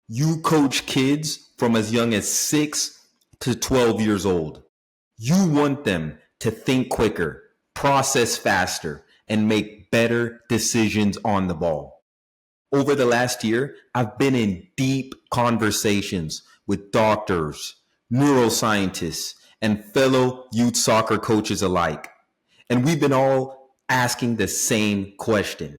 You coach kids from as young as 6 to 12 years old. You want them to think quicker, process faster, and make better decisions on the ball. Over the last year, I've been in deep conversations with doctors, neuroscientists, and fellow youth soccer coaches alike. And we've been all asking the same question.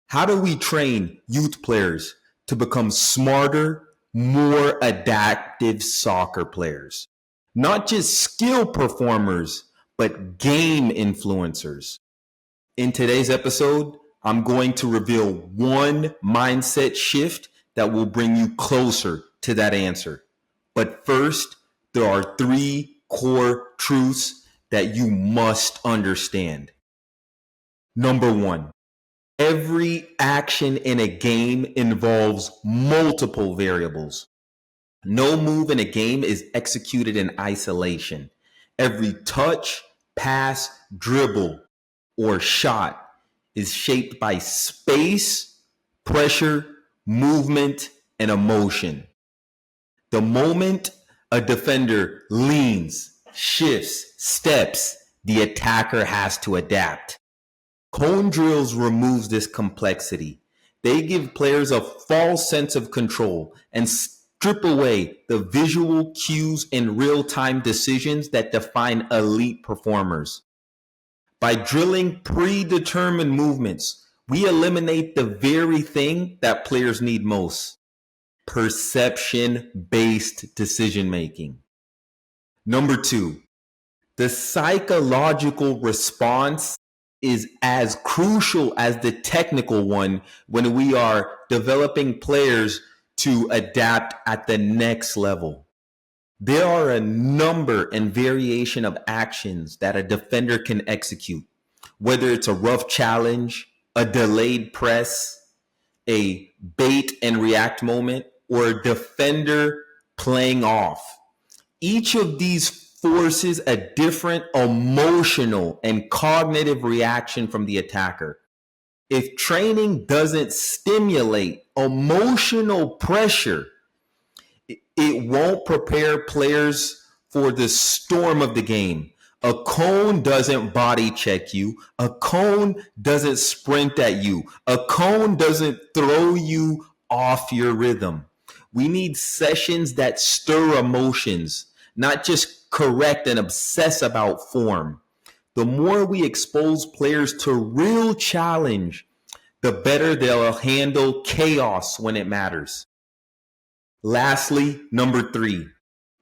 How do we train youth players to become smarter, more adaptive soccer players? Not just skill performers, but game influencers. In today's episode, I'm going to reveal one mindset shift that will bring you closer to that answer. But first, there are three core truths that you must understand. Number one, every action in a game involves multiple variables. No move in a game is executed in isolation. Every touch, pass, dribble, or shot is shaped by space, pressure, movement, and emotion. The moment a defender leans, shifts, steps, the attacker has to adapt. Cone drills removes this complexity. They give players a false sense of control and strip away the visual cues and real-time decisions that define elite performers. By drilling predetermined movements, we eliminate the very thing that players need most: perception-based decision making. Number two, the psychological response is as crucial as the technical one when we are developing players to adapt at the next level. There are a number and variation of actions that a defender can execute, whether it's a rough challenge, a delayed press, a bait and react moment, or a defender playing off. Each of these forces a different emotional and cognitive reaction from the attacker. If training doesn't stimulate emotional pressure, it won't prepare players for the storm of the game. A cone doesn't body check you. A cone doesn't sprint at you. A cone doesn't throw you off your rhythm. We need sessions that stir emotions, not just correct and obsess about form. The more we expose players to real challenge, the better they'll handle chaos when it matters. Lastly, number three,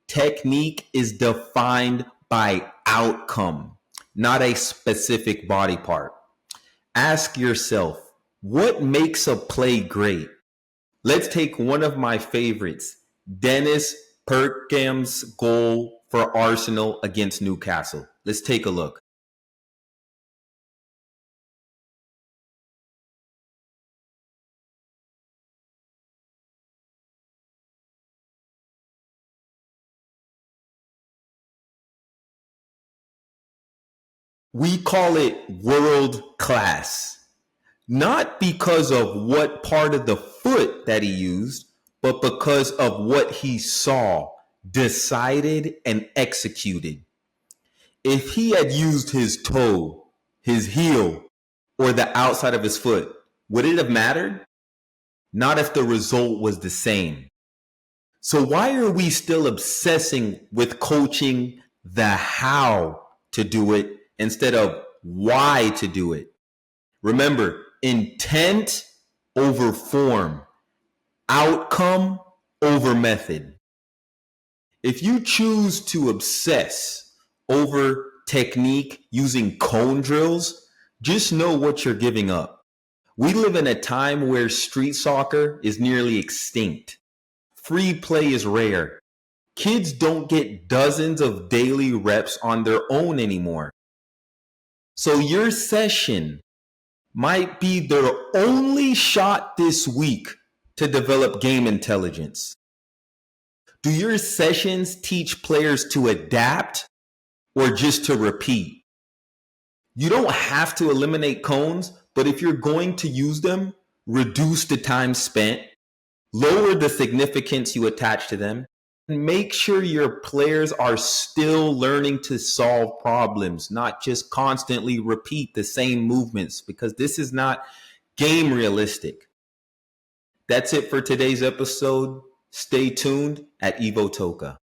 technique is defined by outcome, not a specific body part. Ask yourself, what makes a play great? Let's take one of my favorites, Dennis Bergkamp's goal for Arsenal against Newcastle. Let's take a look. We call it world class, not because of what part of the foot that he used, but because of what he saw, decided, and executed. If he had used his toe, his heel, or the outside of his foot, would it have mattered? Not if the result was the same. So why are we still obsessing with coaching the how to do it instead of why to do it? Remember, intent over form, outcome over method. If you choose to obsess over technique using cone drills, just know what you're giving up. We live in a time where street soccer is nearly extinct. Free play is rare. Kids don't get dozens of daily reps on their own anymore. So your session might be their only shot this week to develop game intelligence. Do your sessions teach players to adapt or just to repeat? You don't have to eliminate cones, but if you're going to use them, reduce the time spent, Lower the significance you attach to them. Make sure your players are still learning to solve problems, not just constantly repeat the same movements, because this is not game realistic. That's it for today's episode. Stay tuned at EvoToca.